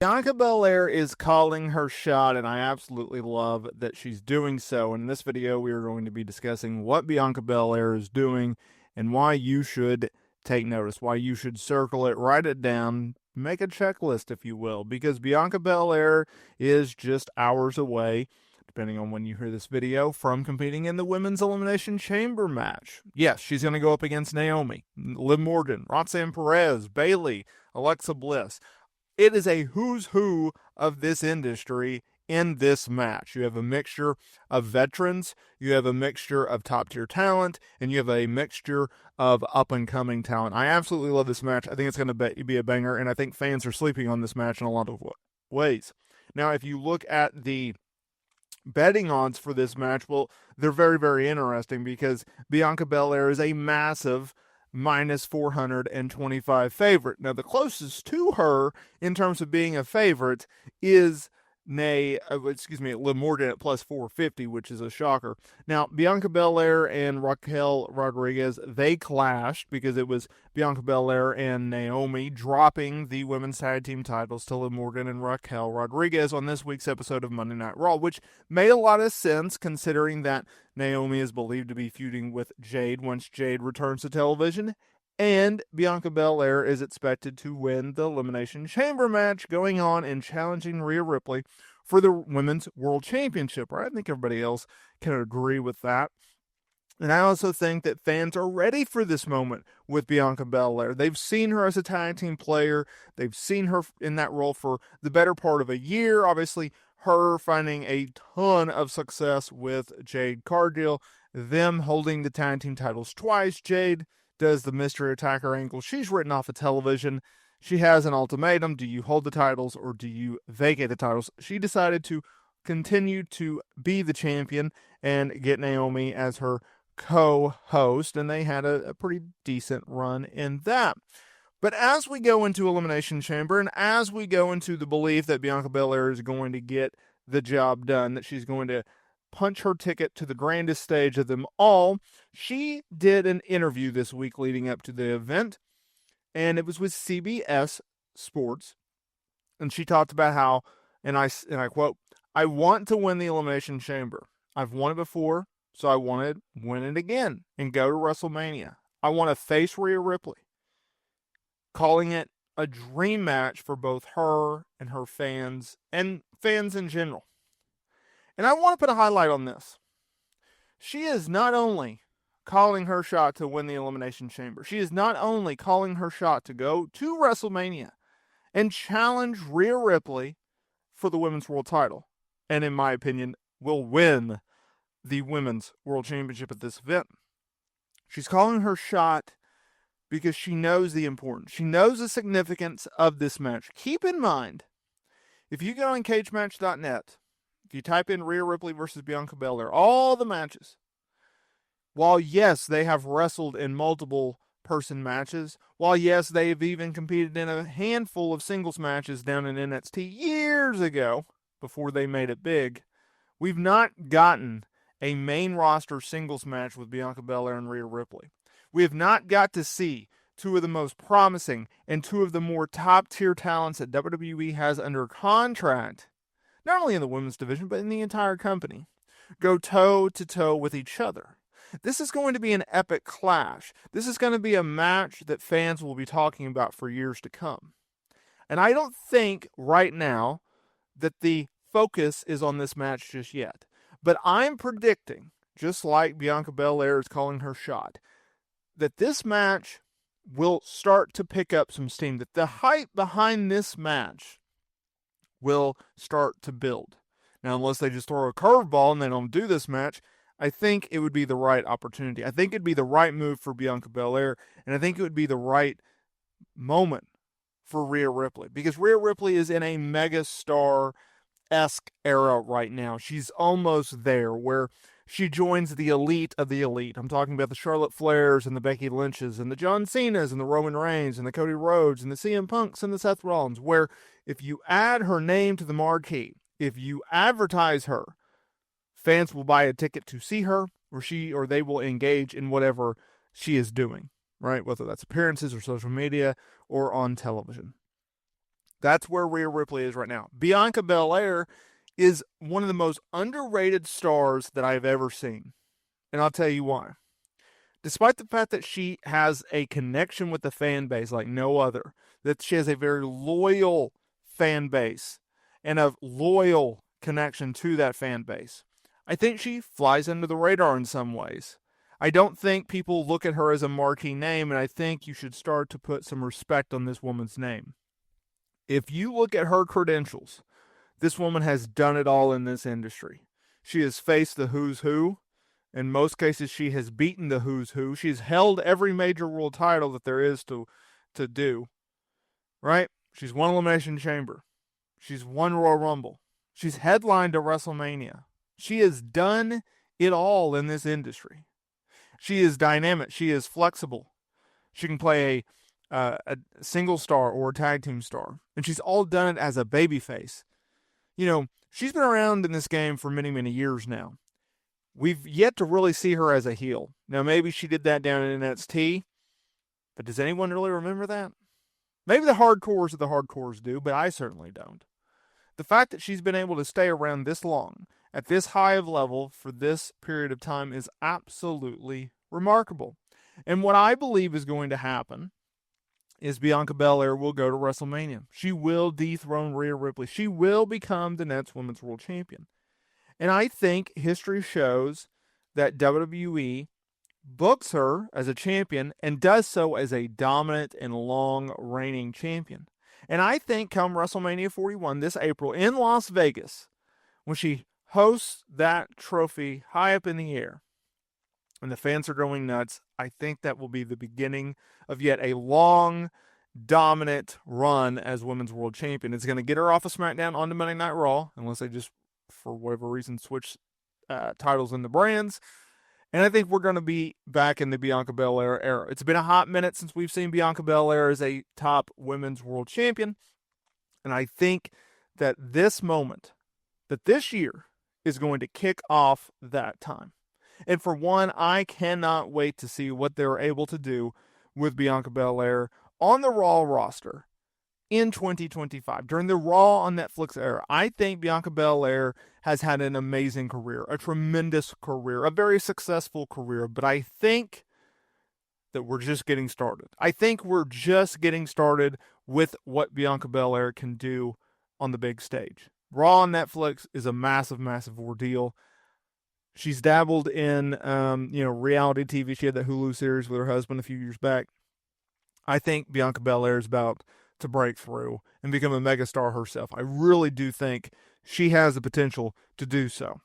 Bianca Belair is calling her shot, and I absolutely love that she's doing so. In this video, we are going to be discussing what Bianca Belair is doing and why you should take notice, why you should circle it, write it down, make a checklist, if you will, because Bianca Belair is just hours away, depending on when you hear this video, from competing in the Women's Elimination Chamber match. Yes, she's going to go up against Naomi, Liv Morgan, Roxanne Perez, Bayley, Alexa Bliss. It is a who's who of this industry in this match. You have a mixture of veterans, you have a mixture of top tier talent, and you have a mixture of up and coming talent. I absolutely love this match. I think it's going to be a banger, and I think fans are sleeping on this match in a lot of ways. Now, if you look at the betting odds for this match, well, they're very, very interesting because Bianca Belair is a massive minus 425 favorite. Now, the closest to her in terms of being a favorite is Liv Morgan at plus 450, which is a shocker. Now, Bianca Belair and Raquel Rodriguez, they clashed because it was Bianca Belair and Naomi dropping the women's tag team titles to Liv Morgan and Raquel Rodriguez on this week's episode of Monday Night Raw, which made a lot of sense considering that Naomi is believed to be feuding with Jade once Jade returns to television, and Bianca Belair is expected to win the Elimination Chamber match going on and challenging Rhea Ripley for the Women's World Championship. Right? I think everybody else can agree with that. And I also think that fans are ready for this moment with Bianca Belair. They've seen her as a tag team player. They've seen her in that role for the better part of a year. Obviously, her finding a ton of success with Jade Cargill, them holding the tag team titles twice. Jade does the mystery attacker angle. She's written off of television. She has an ultimatum. Do you hold the titles or do you vacate the titles? She decided to continue to be the champion and get Naomi as her co-host, and they had a pretty decent run in that. But as we go into Elimination Chamber and as we go into the belief that Bianca Belair is going to get the job done, that she's going to punch her ticket to the grandest stage of them all, she did an interview this week leading up to the event, and it was with CBS Sports, and she talked about how, and I quote, "I want to win the Elimination Chamber. I've won it before, so I want to win it again and go to WrestleMania. I want to face Rhea Ripley," calling it a dream match for both her and her fans and fans in general. And I want to put a highlight on this. She is not only calling her shot to win the Elimination Chamber, she is not only calling her shot to go to WrestleMania and challenge Rhea Ripley for the Women's World title, and in my opinion, will win the Women's World Championship at this event. She's calling her shot because she knows the importance. She knows the significance of this match. Keep in mind, if you go on cagematch.net, if you type in Rhea Ripley versus Bianca Belair, all the matches, while yes, they have wrestled in multiple person matches, while yes, they have even competed in a handful of singles matches down in NXT years ago, before they made it big, we've not gotten a main roster singles match with Bianca Belair and Rhea Ripley. We have not got to see two of the most promising and two of the more top tier talents that WWE has under contract, not only in the women's division, but in the entire company, go toe to toe with each other. This is going to be an epic clash. This is going to be a match that fans will be talking about for years to come. And I don't think right now that the focus is on this match just yet. But I'm predicting, just like Bianca Belair is calling her shot, that this match will start to pick up some steam, that the hype behind this match will start to build. Now, unless they just throw a curveball and they don't do this match, I think it would be the right opportunity. I think it'd be the right move for Bianca Belair, and I think it would be the right moment for Rhea Ripley, because Rhea Ripley is in a megastar-esque era right now. She's almost there, where she joins the elite of the elite. I'm talking about the Charlotte Flairs and the Becky Lynches and the John Cenas and the Roman Reigns and the Cody Rhodes and the CM Punks and the Seth Rollins, where if you add her name to the marquee, if you advertise her, fans will buy a ticket to see her, or they will engage in whatever she is doing, right? Whether that's appearances or social media or on television. That's where Rhea Ripley is right now. Bianca Belair is one of the most underrated stars that I've ever seen. And I'll tell you why. Despite the fact that she has a connection with the fan base like no other, that she has a very loyal fan base and a loyal connection to that fan base, I think she flies under the radar in some ways. I don't think people look at her as a marquee name, and I think you should start to put some respect on this woman's name. If you look at her credentials, this woman has done it all in this industry. She has faced the who's who. In most cases, she has beaten the who's who. She's held every major world title that there is to do, right? She's won Elimination Chamber. She's won Royal Rumble. She's headlined a WrestleMania. She has done it all in this industry. She is dynamic. She is flexible. She can play a single star or a tag team star. And she's all done it as a babyface. You know, she's been around in this game for many, many years now. We've yet to really see her as a heel. Now, maybe she did that down in NXT, but does anyone really remember that? Maybe the hardcores of the hardcores do, but I certainly don't. The fact that she's been able to stay around this long, at this high of level for this period of time is absolutely remarkable. And what I believe is going to happen is Bianca Belair will go to WrestleMania. She will dethrone Rhea Ripley. She will become the next Women's World Champion. And I think history shows that WWE books her as a champion and does so as a dominant and long reigning champion. And I think come WrestleMania 41 this April in Las Vegas, when she hosts that trophy high up in the air and the fans are going nuts, I think that will be the beginning of yet a long, dominant run as Women's World Champion. It's going to get her off of SmackDown onto Monday Night Raw, unless they just, for whatever reason, switch titles in the brands. And I think we're going to be back in the Bianca Belair era. It's been a hot minute since we've seen Bianca Belair as a top Women's World Champion. And I think that this moment, that this year, is going to kick off that time. And for one, I cannot wait to see what they're able to do with Bianca Belair on the Raw roster in 2025, during the Raw on Netflix era. I think Bianca Belair has had an amazing career, a tremendous career, a very successful career, but I think that we're just getting started. I think we're just getting started with what Bianca Belair can do on the big stage. Raw on Netflix is a massive, massive ordeal. She's dabbled in, reality TV. She had that Hulu series with her husband a few years back. I think Bianca Belair is about to break through and become a megastar herself. I really do think she has the potential to do so.